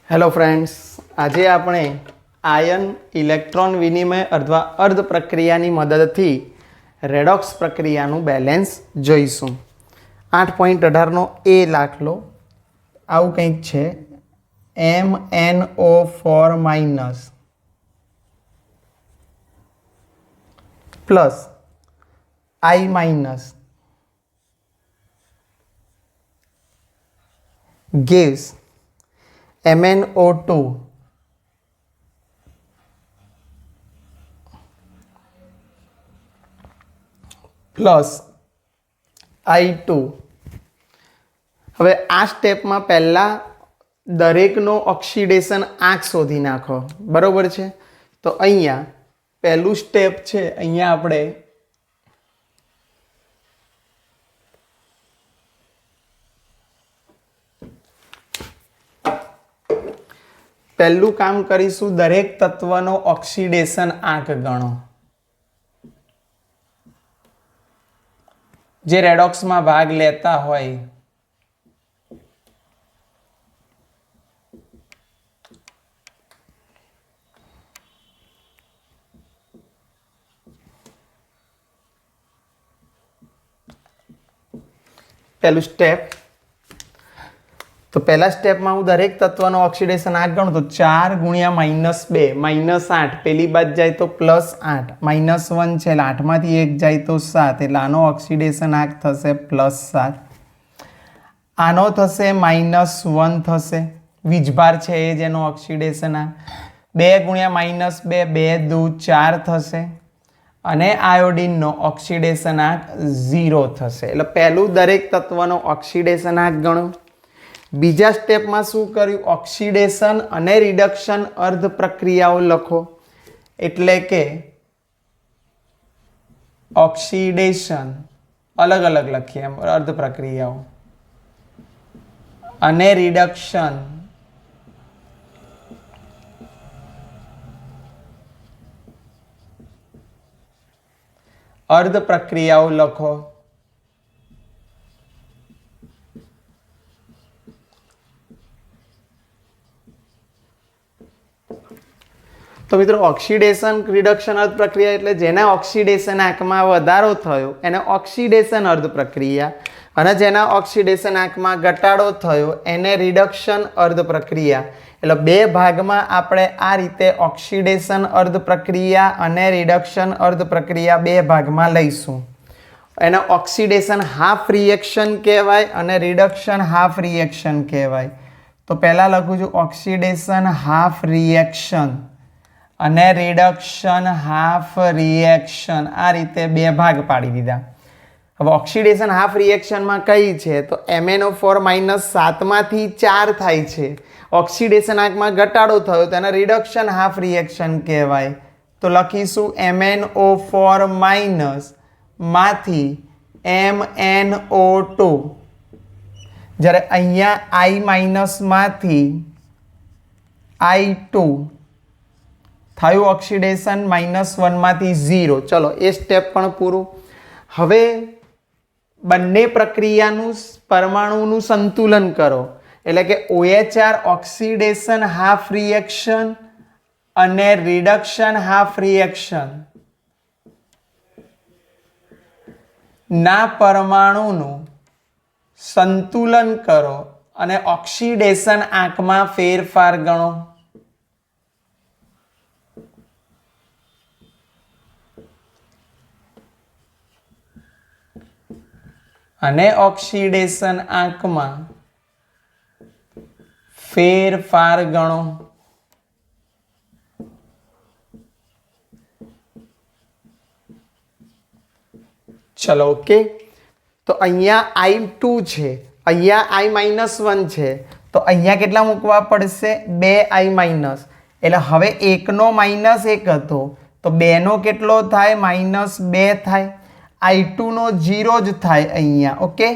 Hello friends, आज આપણે ion electron વિનિમય અથવા અર્ધ પ્રક્રિયાની મદદથી રેડોક્સ પ્રક્રિયાનું બેલેન્સ જોઈશું। 8.18 નો એ દાખલો આવું કંઈક છે। MnO4- plus I- gives MnO2 plus I2। હવે આ સ્ટેપમાં પહેલા દરેકનો ઓક્સિડેશન આંક શોધી નાખો, બરોબર છે। તો અહીંયા પહેલું સ્ટેપ છે, અહીંયા આપણે પહેલું કામ કરીશું, દરેક તત્વનો ઓક્સિડેશન આંક ગણો જે રેડોક્સમાં ભાગ લેતા હોય। પહેલું સ્ટેપ, તો પહેલા સ્ટેપમાં હું દરેક તત્વનો ઓક્સિડેશન આંક ગણું તો 4 × -2 -8, પેલી બાદ જાય તો +8, -1 છે એટલે 8 માંથી 1 જાય તો 7, એટલે આનો ઓક્સિડેશન આંક થશે +7। આનો થશે -1 થશે, વીજભાર છે એ જેનો ઓક્સિડેશન આંક 2 × -2 2 દુ 4 થશે અને આયોડિનનો ઓક્સિડેશન આંક 0 થશે। એટલે પહેલું દરેક તત્વનો ઓક્સિડેશન આંક ગણો। બીજા સ્ટેપમાં શું કર્યું, ઓક્સિડેશન અને રિડક્શન અર્ધ પ્રક્રિયાઓ લખો, એટલે કે ઓક્સિડેશન અલગ અલગ લખીએ એમ અર્ધ પ્રક્રિયાઓ અને રિડક્શન અર્ધ પ્રક્રિયાઓ લખો। તો મિત્રો ઓક્સિડેશન રિડક્શન અર્ધ પ્રક્રિયા એટલે જેના ઓક્સિડેશન આંકમાં વધારો થયો એને ઓક્સિડેશન અર્ધ પ્રક્રિયા, અને જેના ઓક્સિડેશન આંકમાં ઘટાડો થયો એને રિડક્શન અર્ધ પ્રક્રિયા। એટલે બે ભાગમાં આપણે આ રીતે ઓક્સિડેશન અર્ધ પ્રક્રિયા અને રિડક્શન અર્ધ પ્રક્રિયા બે ભાગમાં લઈશું। એને ઓક્સિડેશન હાફ રિએક્શન કહેવાય અને રિડક્શન હાફ રિએક્શન કહેવાય। તો પહેલાં લખું છું ઓક્સિડેશન હાફ રિએક્શન અને રિડક્શન હાફ રિએક્શન, આ રીતે બે ભાગ પાડી દીધા। હવે ઓક્સિડેશન હાફ રિએક્શનમાં કઈ છે તો MnO4- 7 માંથી 4 થાય છે, ઓક્સિડેશન આંકમાં ઘટાડો થયો તેને રિડક્શન હાફ રિએક્શન કહેવાય। તો લખીશું MnO4- માંથી MnO2, જ્યારે અહીંયા I- માંથી I2 થયું ઓક્સિડેશન, -1 માંથી 0। ચલો એ સ્ટેપ પણ પૂરું। હવે બંને પ્રક્રિયાનું પરમાણુનું સંતુલન કરો, એટલે કે OHR ઓક્સિડેશન હાફ રિએક્શન અને રિડક્શન હાફ રિએક્શન ના પરમાણુનું સંતુલન કરો અને ઓક્સિડેશન આંકમાં ફેરફાર ગણો। અને ઓક્સિડેશન આંકમાં ફેરફાર ગણો। ચલો ઓકે। તો અહીંયા I2 છે, અહીંયા I-1 છે, તો અહીંયા કેટલા મૂકવા પડશે 2I-, એટલે હવે 1 નો -1 હતો તો 2 નો કેટલો થાય -2 થાય, I2 નો 0 જ થાય અહીંયા, ઓકે।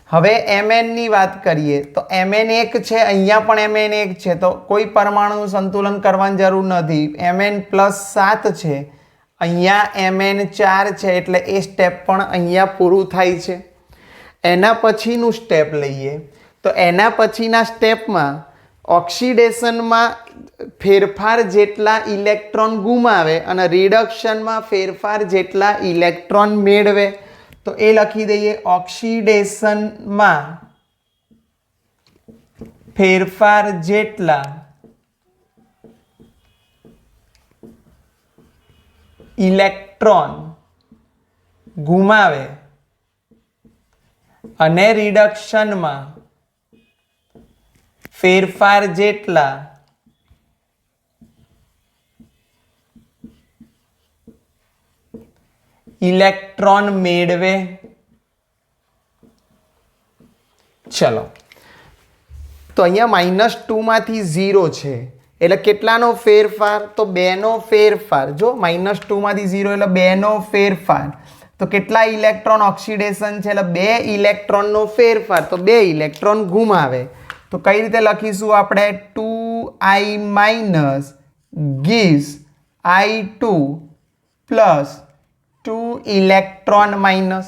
હવે Mn ની વાત કરીએ તો Mn 1 છે, અહીંયા પણ Mn 1 છે, તો કોઈ પરમાણુનું સંતુલન કરવાની જરૂર નથી। Mn +7 છે, અહીંયા Mn 4 છે, એટલે એ સ્ટેપ પણ અહીંયા પૂરું થાય છે। એના પછીનું સ્ટેપ લઈએ તો એના પછીના સ્ટેપમાં ઓક્સિડેશનમાં ફેરફાર જેટલા ઇલેક્ટ્રોન ગુમાવે અને રિડક્શનમાં ફેરફાર જેટલા ઇલેક્ટ્રોન મેળવે, તો એ લખી દઈએ ઓક્સિડેશનમાં ફેરફાર જેટલા ઇલેક્ટ્રોન ગુમાવે અને રિડક્શનમાં ફેરફાર જેટલા ઇલેક્ટ્રોન મેળવે. ચલો, તો અહીંયા -2 માંથી 0 છે એટલે કેટલાનો ફેરફાર? તો 2 નો ફેરફાર. જો -2 માંથી 0 એટલે 2 નો ફેરફાર. તો કેટલા ઇલેક્ટ્રોન ઓક્સિડેશન છે? એટલે 2 ઇલેક્ટ્રોનનો ફેરફાર. તો 2 ઇલેક્ટ્રોન ગુમાવે. તો કઈ રીતે લખીશું આપણે? 2I- gives I2 plus 2 electron minus.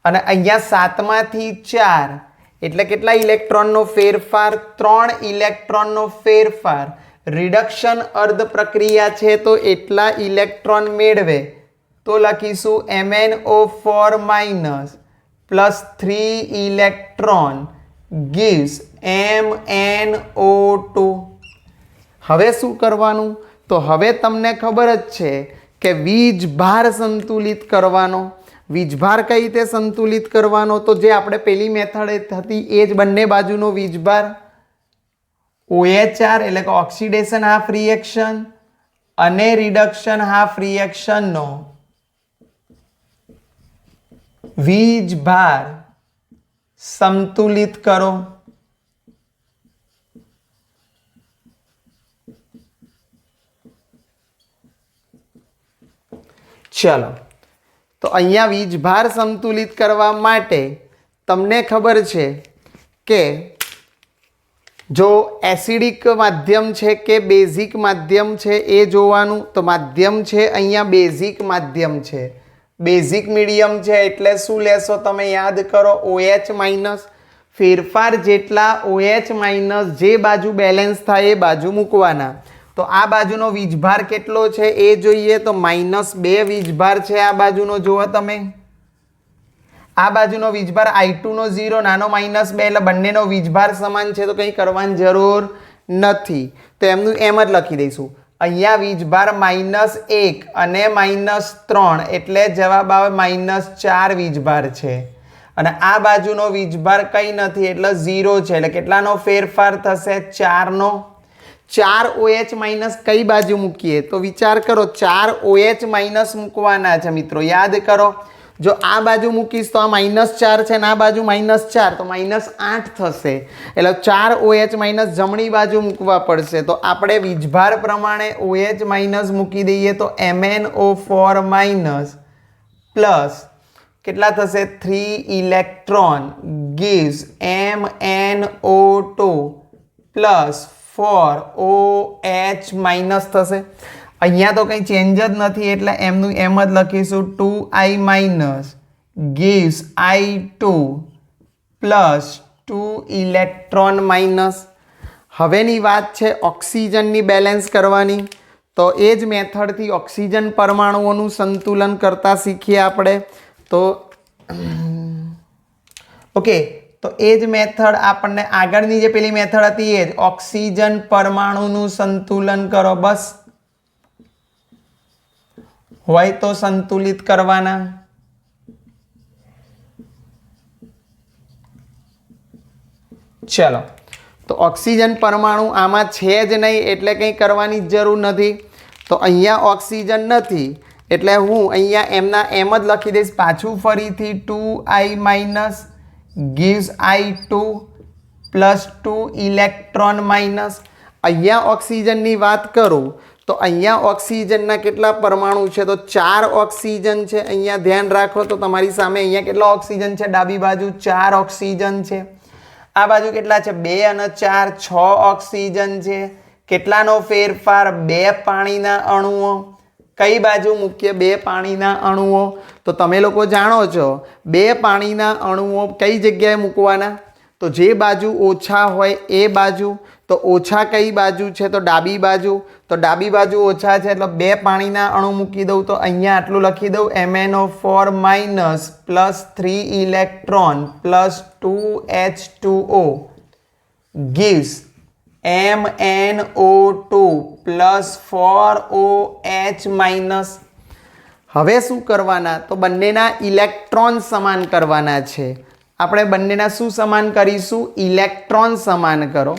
અને અહીંયા 7 માંથી 4 એટલે કેટલા ઇલેક્ટ્રોનનો ફેરફાર? 3 ઇલેક્ટ્રોનનો ફેરફાર. રિડક્શન અર્ધ પ્રક્રિયા છે તો એટલા ઇલેક્ટ્રોન મેળવે. તો લખીશું MnO4- plus 3 electron gives MnO2. હવે શું કરવાનું? તો હવે તમને ખબર જ છે કે વીજભાર સંતુલિત કરવાનો. વીજભાર કઈ રીતે સંતુલિત કરવાનો? તો જે આપણે પેલી મેથડ હતી એ જ બંને બાજુનો વીજભાર OHR એટલે કે ઓક્સિડેશન હાફ રિએક્શન અને રિડક્શન હાફ રિએક્શનનો વીજભાર સંતુલિત કરો. ચલો, તો અહીંયા વીજભાર સંતુલિત કરવા માટે તમને ખબર છે કે જો એસિડિક માધ્યમ છે કે બેઝિક માધ્યમ છે એ જોવાનું. તો માધ્યમ છે અહીંયા બેઝિક માધ્યમ છે. બેઝિક મીડિયમ છે એટલે શું લેશો તમે? યાદ કરો, OH-. ફેરફાર જેટલા OH- જે બાજુ બેલેન્સ થાય એ બાજુ મૂકવાના. તો આ બાજુનો વીજભાર કેટલો છે એ જોઈએ. તો -2 વીજભાર છે આ બાજુનો. જુઓ તમે, આ બાજુનો વીજભાર I2 નો 0, નાનો -2 એટલે બંનેનો વીજભાર સમાન છે તો કંઈ કરવાની જરૂર નથી. તો એમનું એમ જ લખી દઈશું. અહીંયા વીજભાર -1 અને -3 એટલે જવાબ આવે -4 વીજભાર છે. અને આ બાજુનો વીજભાર કંઈ નથી એટલે 0 છે. એટલે કેટલાનો ફેરફાર થશે? 4 નો. 4 OH- કઈ બાજુ મૂકીએ? તો વિચાર કરો, 4 OH- મૂકવાના છે મિત્રો. યાદ કરો, જો આ બાજુ મૂકીશ તો આ -4 છે ને આ બાજુ -4 તો -8 થશે. એટલે 4 OH- જમણી બાજુ મૂકવા પડશે. તો આપણે વીજભાર પ્રમાણે OH- મૂકી દઈએ તો MnO4- પ્લસ કેટલા થશે? 3 electron gives MnO2 plus 4 OH- થશે. અહીંયા તો કંઈ ચેન્જ જ નથી એટલે એમનું એમ જ લખીશું. 2I- gives I2 plus 2 electron minus. હવેની વાત છે ઓક્સિજનની બેલેન્સ કરવાની. તો એ જ મેથડથી ઓક્સિજન પરમાણુઓનું સંતુલન કરતા શીખીએ આપણે. તો ઓકે, તો એ જ મેથડ આપણને આગળની જે પેલી મેથડ હતી એ જ ઓક્સિજન પરમાણુનું સંતુલન કરો. બસ હોય તો સંતુલિત કરવાના. ચલો, તો ઓક્સિજન પરમાણુ આમાં છે જ નહીં એટલે કંઈ કરવાની જરૂર નથી. તો અહીંયા ઓક્સિજન નથી એટલે હું અહીંયા એમના એમ જ લખી દઈશ. પાછું ફરીથી 2I- gives I2 plus 2 electron minus. અહીંયા ઓક્સિજનની વાત કરું તો અહીંયા ઓક્સિજનના કેટલા પરમાણુ છે? તો 4 ઓક્સિજન છે. અહીંયા ધ્યાન રાખો તો તમારી સામે અહીંયા કેટલા ઓક્સિજન છે? ડાબી બાજુ 4 ઓક્સિજન છે. આ બાજુ કેટલા છે? 2 અને 4 6 ઓક્સિજન છે. કેટલાનો ફેરફાર? 2 પાણીના અણુઓ. કઈ બાજુ મૂકીએ? 2 પાણીના અણુઓ. તો તમે લોકો જાણો છો 2 પાણીના અણુઓ કઈ જગ્યાએ મૂકવાના? તો જે બાજુ ઓછા હોય એ બાજુ, તો ઓછા કઈ બાજુ છે? તો ડાબી બાજુ. તો ડાબી બાજુ ઓછા છે એટલે 2 પાણીના અણુ મૂકી દઉં તો અહીંયા આટલું લખી દઉં MnO4 minus plus 3 electron plus 2H2O gives MnO2 plus 4OH minus. હવે શું કરવાના? તો બંનેના ઇલેક્ટ્રોન સમાન કરવાના છે. આપણે બંનેના શું સમાન કરીશું? ઇલેક્ટ્રોન સમાન કરો.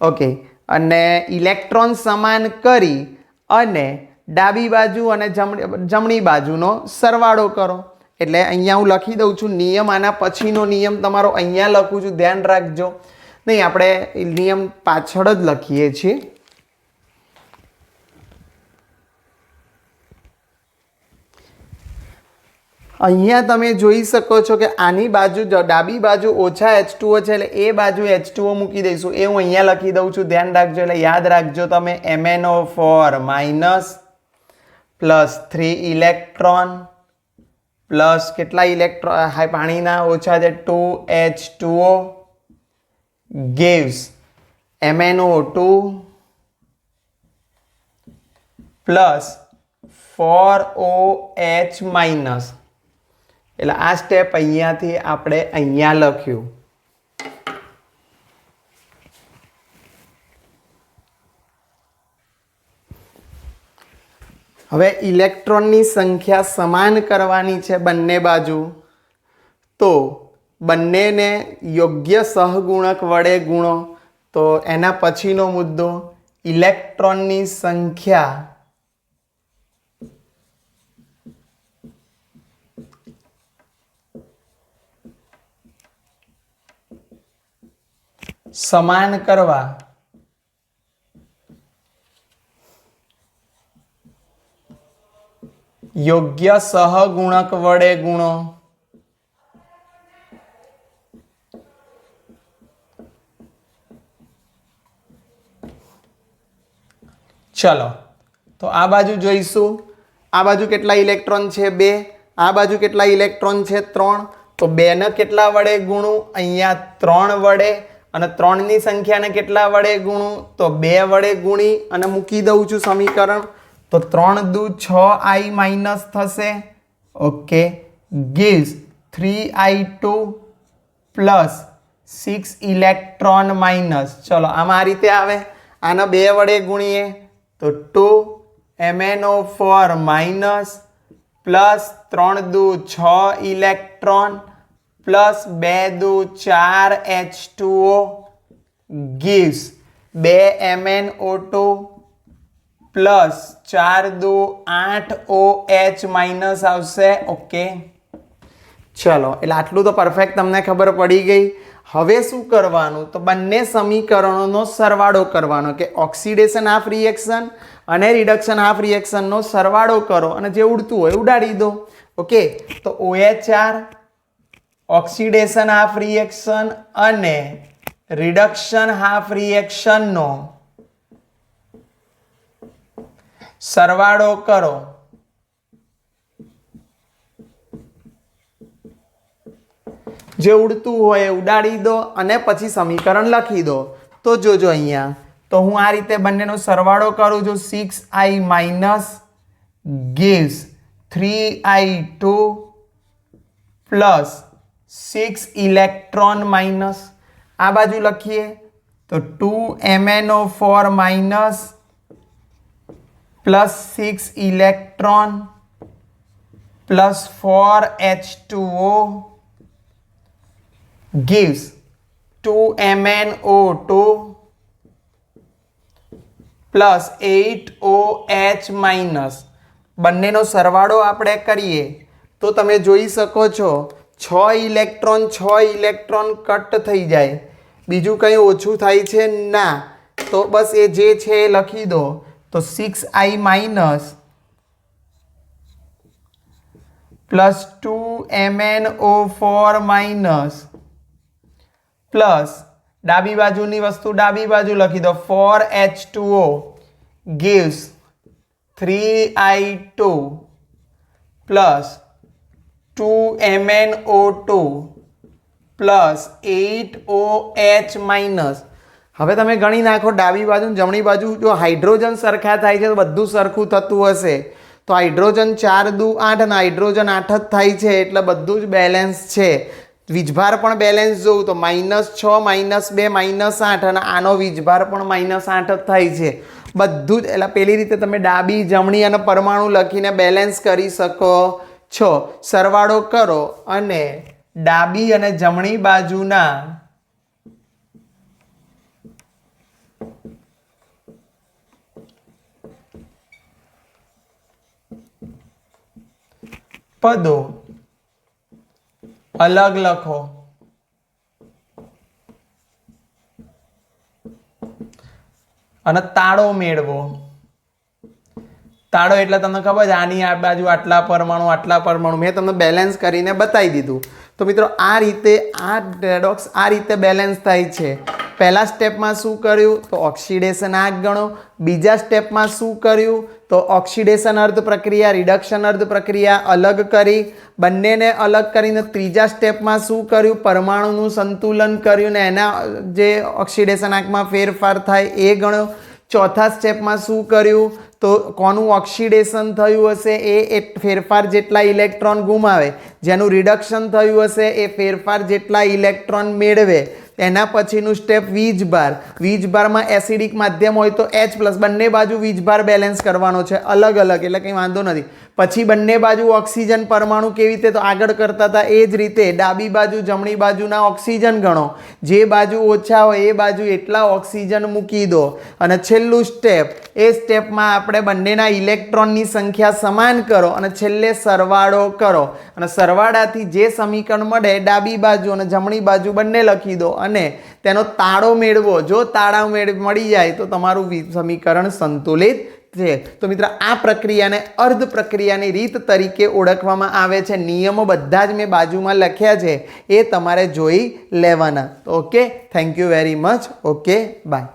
ઓકે, અને ઇલેક્ટ્રોન સમાન કરી અને ડાબી બાજુ અને જમણી બાજુનો સરવાળો કરો. એટલે અહીંયા હું લખી દઉં છું નિયમ. આના પછીનો નિયમ તમારો અહીંયા લખું છું, ધ્યાન રાખજો. નહીં, આપણે નિયમ પાછળ જ લખીએ છીએ. અહીંયા તમે જોઈ શકો છો કે આની બાજુ ડાબી બાજુ ઓછા H2O છે એટલે એ બાજુ H2O મૂકી દઈશું. એ હું અહીંયા લખી દઉં છું, ધ્યાન રાખજો. એટલે યાદ રાખજો તમે MnO4 minus plus 3 electron plus કેટલા ઇલેક્ટ્રોન પાણીના ઓછા છે 2H2O gives MnO2 plus 4OH minus. એટલે આ સ્ટેપ અહીંયાથી આપણે અહીંયા લખ્યું. હવે ઇલેક્ટ્રોનની સંખ્યા સમાન કરવાની છે બંને બાજુ. તો બંનેને યોગ્ય સહગુણક વડે ગુણો. તો એના પછીનો મુદ્દો ઇલેક્ટ્રોનની સંખ્યા સમાન કરવા યોગ્ય સહગુણક વડે ગુણો. ચલો, તો આ બાજુ જોઈશું. આ બાજુ કેટલા ઇલેક્ટ્રોન છે? 2. આ બાજુ કેટલા ઇલેક્ટ્રોન છે? 3. તો 2 ને કેટલા વડે ગુણું? અહીંયા 3 વડે. અને 3 ની સંખ્યાને કેટલા વડે ગુણું? તો 2 વડે ગુણી અને મૂકી દઉં છું સમીકરણ. તો 3 દુ 6i માઇનસ થશે. Okay, gives 3i2 plus 6 electron minus. ચલો, આમાં આ રીતે આવે. આના 2 વડે ગુણીએ તો 2 MnO4 માઇનસ પ્લસ 3 દુ 6 ઇલેક્ટ્રોન પ્લસ 2 દુ 4 H2O gives 2 MnO2 પ્લસ 4 દુ 8 OH માઇનસ આવશે. ઓકે, ચલો, એટલે આટલું તો પરફેક્ટ તમને ખબર પડી ગઈ. હવે શું કરવાનું? તો બંને સમીકરણોનો સરવાળો કરવાનો. કે ઓક્સિડેશન હાફ રિએક્શન અને રિડક્શન હાફ રિએક્શનનો સરવાળો કરો અને જે ઉડતું હોય ઉડાડી દો. ઓકે, તો OHR ઓક્સિડેશન હાફ રિએક્શન અને રિડક્શન હાફ રિએક્શનનો સરવાળો કરો. જે ઉડતું હોય ઉડાડી દો અને પછી સમીકરણ લખી દો. તો જોજો અહીંયા, તો હું આ રીતે બંનેનો સરવાળો કરું છું. 6i minus gives 3i2 plus 6 electron minus. આ બાજુ લખીએ તો 2 MnO4 minus plus 6 electron plus 4 H2O gives 2 MnO2 plus 8 OH minus. બંનેનો સરવાળો આપણે કરીએ તો તમે જોઈ શકો છો 6 ઇલેક્ટ્રોન કટ થઈ જાય. બીજું કંઈ ઓછું થાય છે ના. તો બસ એ જે છે એ લખી દો. તો 6i minus plus 2 MnO4 minus plus ડાબી બાજુની વસ્તુ ડાબી બાજુ લખી દો 4H2O gives 3i2 plus 2 MnO2 plus 8OH minus. હવે તમે ગણી નાખો ડાબી બાજુ ને જમણી બાજુ. જો હાઇડ્રોજન સરખા થાય છે તો બધું સરખું થતું હશે. તો હાઇડ્રોજન 4 દુ 8 અને હાઇડ્રોજન 8 જ થાય છે એટલે બધું જ બેલેન્સ છે. વીજભાર પણ બેલેન્સ જોવું તો -6 -2 -8 અને આનો વીજભાર પણ -8 જ થાય છે. બધું જ એટલે પેલી રીતે તમે ડાબી જમણી અને પરમાણુ લખીને બેલેન્સ કરી શકો છો. સરવાળો કરો અને ડાબી અને જમણી બાજુના પદો અલગ લખો અને તાળો મેળવો. તાળો એટલે તમને ખબર છે આની આ બાજુ આટલા પરમાણુ મેં તમને બેલેન્સ કરીને બતાવી દીધું. તો મિત્રો આ રીતે આ રેડોક્સ આ રીતે બેલેન્સ થાય છે. પહેલા સ્ટેપમાં શું કર્યું તો ઓક્સિડેશન આંક ગણો. બીજા સ્ટેપમાં શું કર્યું તો ઓક્સિડેશન અર્ધ પ્રક્રિયા રિડક્શન અર્ધ પ્રક્રિયા અલગ કરી. બંનેને અલગ કરીને ત્રીજા સ્ટેપમાં શું કર્યું પરમાણુનું સંતુલન કર્યું ને એના જે ઓક્સિડેશન આંકમાં ફેરફાર થાય એ ગણ્યો. ચોથા સ્ટેપમાં શું કર્યું તો કોનું ઓક્સિડેશન થયું હશે એ ફેરફાર જેટલા ઇલેક્ટ્રોન ગુમાવે, જેનું રિડક્શન થયું હશે એ ફેરફાર જેટલા ઇલેક્ટ્રોન મેળવે. એના પછીનું સ્ટેપ વીજભાર. વીજભારમાં એસિડિક માધ્યમ હોય તો H+ બંને બાજુ વીજભાર બેલેન્સ કરવાનો છે અલગ અલગ એટલે કંઈ વાંધો નથી. પછી બંને બાજુ ઓક્સિજન પરમાણુ કેવી રીતે તો આગળ કરતા હતા એ જ રીતે ડાબી બાજુ જમણી બાજુના ઓક્સિજન ગણો. જે બાજુ ઓછા હોય એ બાજુ એટલા ઓક્સિજન મૂકી દો. અને છેલ્લું સ્ટેપ એ સ્ટેપમાં આપણે બંનેના ઇલેક્ટ્રોનની સંખ્યા સમાન કરો અને છેલ્લે સરવાળો કરો. અને સરવાળાથી જે સમીકરણ મળે ડાબી બાજુ અને જમણી બાજુ બંને લખી દો અને તેનો તાળો મેળવો. જો તાળા મળી જાય તો તમારું સમીકરણ સંતુલિત છે. તો મિત્રો આ પ્રક્રિયાને અર્ધ પ્રક્રિયાની રીત તરીકે ઓળખવામાં આવે છે. નિયમો બધા જ મેં બાજુમાં લખ્યા છે એ તમારે જોઈ લેવાના. Okay, thank you very much. Okay, by.